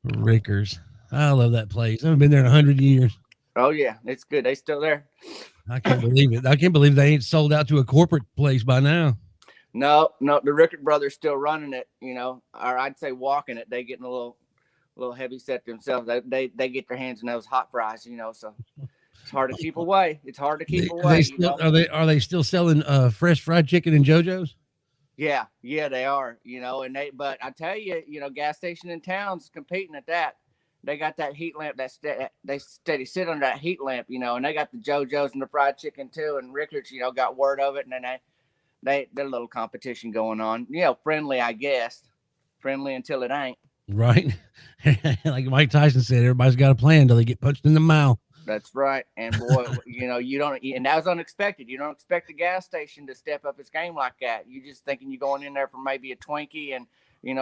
Rickers. I love that place. I haven't been there in 100 years. Oh yeah, it's good. They still there. I can't believe it. I can't believe they ain't sold out to a corporate place by now. No, no, the Rickard brothers still running it. Or I'd say walking it. They getting a little heavy set themselves. They get their hands in those hot fries. So it's hard to keep away. It's hard to keep They away. still are they still selling fresh fried chicken and JoJo's? Yeah, yeah, they are. But I tell you, gas station in towns competing at that. They got that heat lamp they steady sit under that heat lamp, and they got the JoJo's and the fried chicken too. And Rickards, got word of it, and then their little competition going on. Friendly, I guess. Friendly until it ain't. Right. Like Mike Tyson said, everybody's got a plan until they get punched in the mouth. That's right. And boy, you don't, and that was unexpected. You don't expect a gas station to step up its game like that. You just thinking you're going in there for maybe a Twinkie and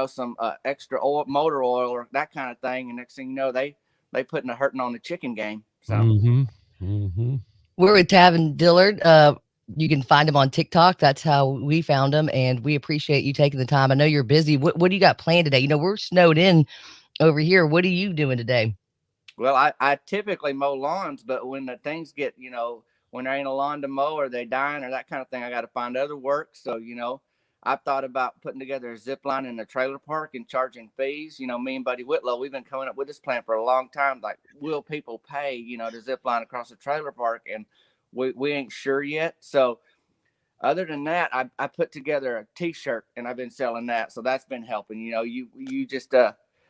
some extra oil, motor oil, or that kind of thing. And next thing you know, they putting a hurting on the chicken game. So Mm-hmm. Mm-hmm. We're with Tavin Dillard. You can find him on TikTok. That's how we found him, and we appreciate you taking the time. I know you're busy. What do you got planned today? We're snowed in over here. What are you doing today? well, I typically mow lawns, but when the things get when there ain't a lawn to mow or they dying or that kind of thing, I got to find other work. So I've thought about putting together a zip line in a trailer park and charging fees. Me and Buddy Whitlow, we've been coming up with this plan for a long time. Like, will people pay, to zip line across a trailer park? And we ain't sure yet. So other than that, I put together a T-shirt and I've been selling that. So that's been helping. You just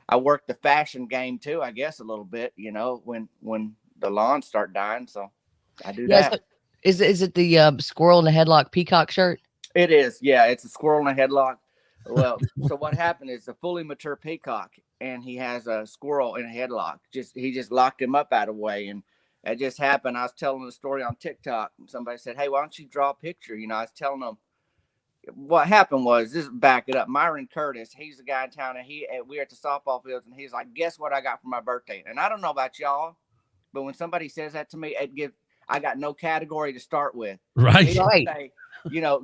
I work the fashion game too, I guess a little bit. When the lawns start dying, so I do Yes. that. Is it the squirrel in the headlock peacock shirt? It is, yeah. It's a squirrel in a headlock. Well, so what happened is a fully mature peacock, and he has a squirrel in a headlock. He just locked him up out of the way, and it just happened. I was telling the story on TikTok, and somebody said, "Hey, why don't you draw a picture?" I was telling them what happened was this. Back it up. Myron Curtis, he's the guy in town, and we were at the softball fields, and he's like, "Guess what I got for my birthday?" And I don't know about y'all, but when somebody says that to me, I got no category to start with. He Right. don't Right. say,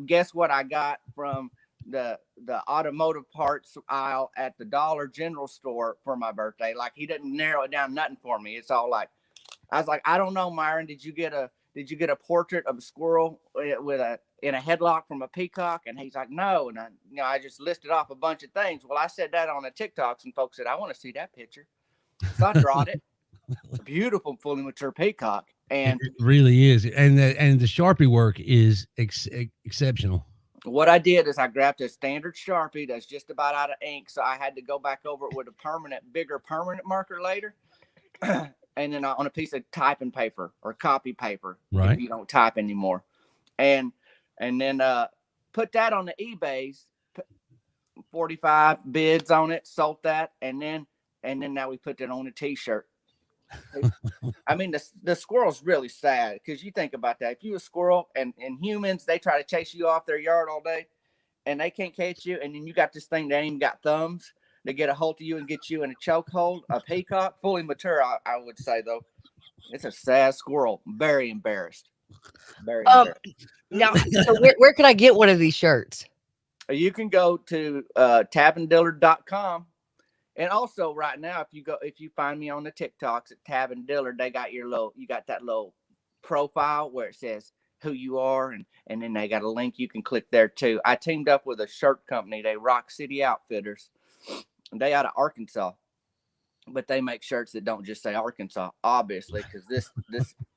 guess what I got from the automotive parts aisle at the Dollar General store for my birthday. Like, he didn't narrow it down nothing for me. It's all like, I was like, I don't know, Myron. Did you get a portrait of a squirrel with a in a headlock from a peacock? And he's like, no. And I just listed off a bunch of things. Well, I said that on the TikToks, and folks said, I want to see that picture. So I drawed it. A beautiful, fully mature peacock. And It really is, and the Sharpie work is exceptional. what I did is I grabbed a standard Sharpie that's just about out of ink, so I had to go back over it with a bigger permanent marker later, and then on a piece of typing paper or copy paper if Right. you don't type anymore, and then put that on the eBay's, 45 bids on it, sold that, and then now we put that on a T-shirt. I mean, the squirrel's really sad because you think about that. If you a squirrel and humans, they try to chase you off their yard all day and they can't catch you, and then you got this thing that ain't even got thumbs to get a hold of you and get you in a chokehold. A peacock, fully mature, I would say though, it's a sad squirrel. Very embarrassed. Very Um. embarrassed. Now, so where can I get one of these shirts? You can go to tabandillard.com. And also right now, if you find me on the TikToks at Tavin Dillard, you got that little profile where it says who you are, and then they got a link you can click there too. I teamed up with a shirt company, they Rock City Outfitters. They out of Arkansas, but they make shirts that don't just say Arkansas, obviously, because this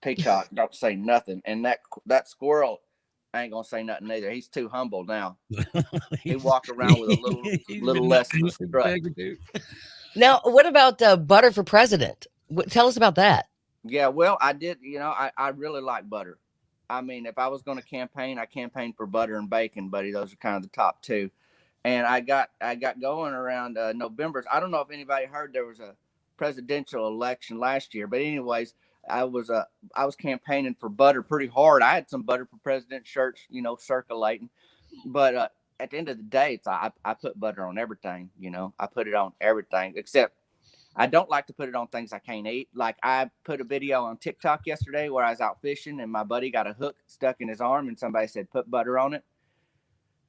peacock don't say nothing, and that squirrel ain't gonna say nothing either. He's too humble now. He walk around with a He's little been less of knocking a up his strut. bag or two. Now, what about butter for president? Tell us about that. Yeah, well, I did. I really like butter. I mean, if I was going to campaign, I campaigned for butter and bacon, buddy. Those are kind of the top two. And I got going around November. I don't know if anybody heard there was a presidential election last year, but anyways, I was campaigning for butter pretty hard. I had some butter for president shirts, circulating. But at the end of the day, I put butter on everything. I put it on everything except I don't like to put it on things I can't eat. Like, I put a video on TikTok yesterday where I was out fishing and my buddy got a hook stuck in his arm and somebody said put butter on it.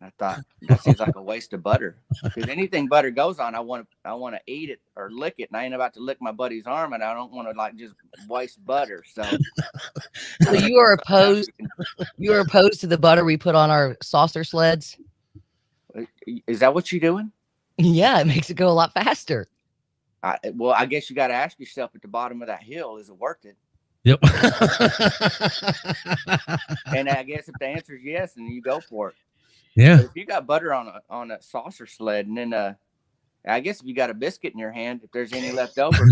I thought that seems like a waste of butter. Because anything butter goes on, I want to eat it or lick it, and I ain't about to lick my buddy's arm, and I don't want to like just waste butter. So So you are opposed. You are opposed to the butter we put on our saucer sleds. Is that what you're doing? Yeah, it makes it go a lot faster. Well, I guess you got to ask yourself at the bottom of that hill, is it worth it? Yep. And I guess if the answer is yes, then you go for it. Yeah. But if you got butter on a saucer sled, and then I guess if you got a biscuit in your hand, if there's any left over,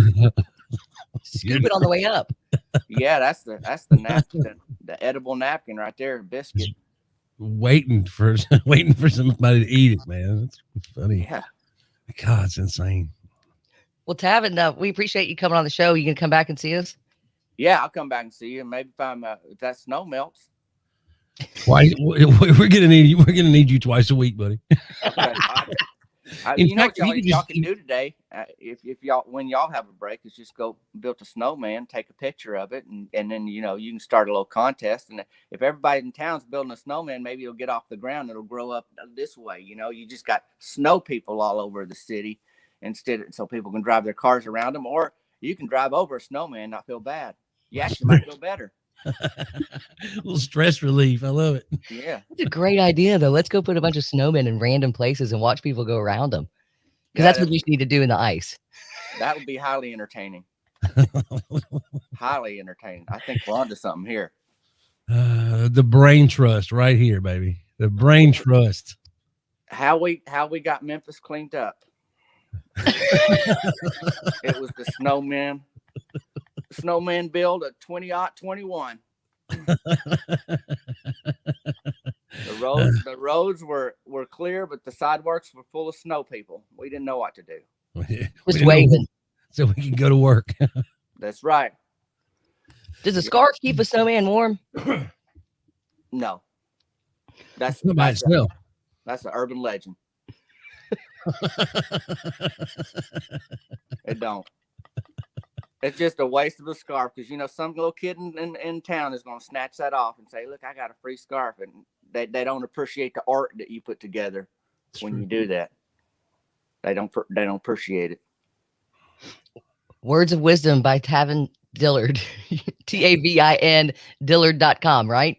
Scoop it on the way up. yeah, that's the napkin, the edible napkin right there, biscuit. Waiting for somebody to eat it, man. That's funny. Yeah. God, it's insane. Well, Tavin, we appreciate you coming on the show. You can come back and see us. Yeah, I'll come back and see you. Maybe if that snow melts. Twice, we're gonna need you twice a week, buddy. You know what y'all can do today? If y'all, when y'all have a break, is just go build a snowman, take a picture of it, and then you can start a little contest. And if everybody in town's building a snowman, maybe it'll get off the ground. It'll grow up this way. You just got snow people all over the city so people can drive their cars around them, or you can drive over a snowman and not feel bad. You actually might feel better. A little stress relief. I love it. Yeah, It's a great idea, though. Let's go put a bunch of snowmen in random places and watch people go around them. Because that's what we need to do in the ice. that would be highly entertaining. Highly entertaining. I think we're onto something here. The brain trust right here, baby. The brain trust. How we got Memphis cleaned up. It was the snowman. Snowman build a 20-21. The roads were clear, but the sidewalks were full of snow people. We didn't know what to do. Just waving. So we can go to work. That's right. Does a scarf keep a snowman warm? No. That's Not by itself. That's an urban legend. It don't. It's just a waste of a scarf because some little kid in town is going to snatch that off and say, "Look, I got a free scarf," and they don't appreciate the art that you put together when you do that. They don't appreciate it. Words of Wisdom by Tavin Dillard. Tavin Dillard.com, right?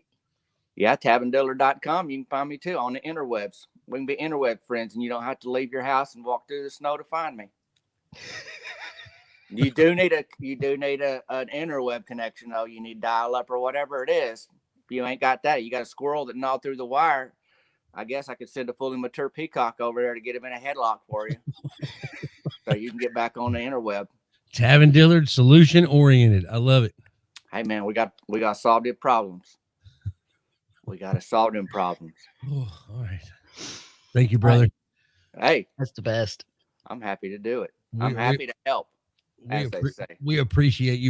Yeah, tavindillard.com. You can find me too on the interwebs. We can be interweb friends, and you don't have to leave your house and walk through the snow to find me. You do need an interweb connection, though. You need dial up or whatever it is. If you ain't got that, you got a squirrel that gnawed through the wire. I guess I could send a fully mature peacock over there to get him in a headlock for you, so you can get back on the interweb. Tavin Dillard, solution oriented. I love it. Hey man, we got to solve the problems. We got to solve them problems. Oh, all right. Thank you, brother. Hey, That's the best. I'm happy to do it. I'm happy to help, as they say. We appreciate you.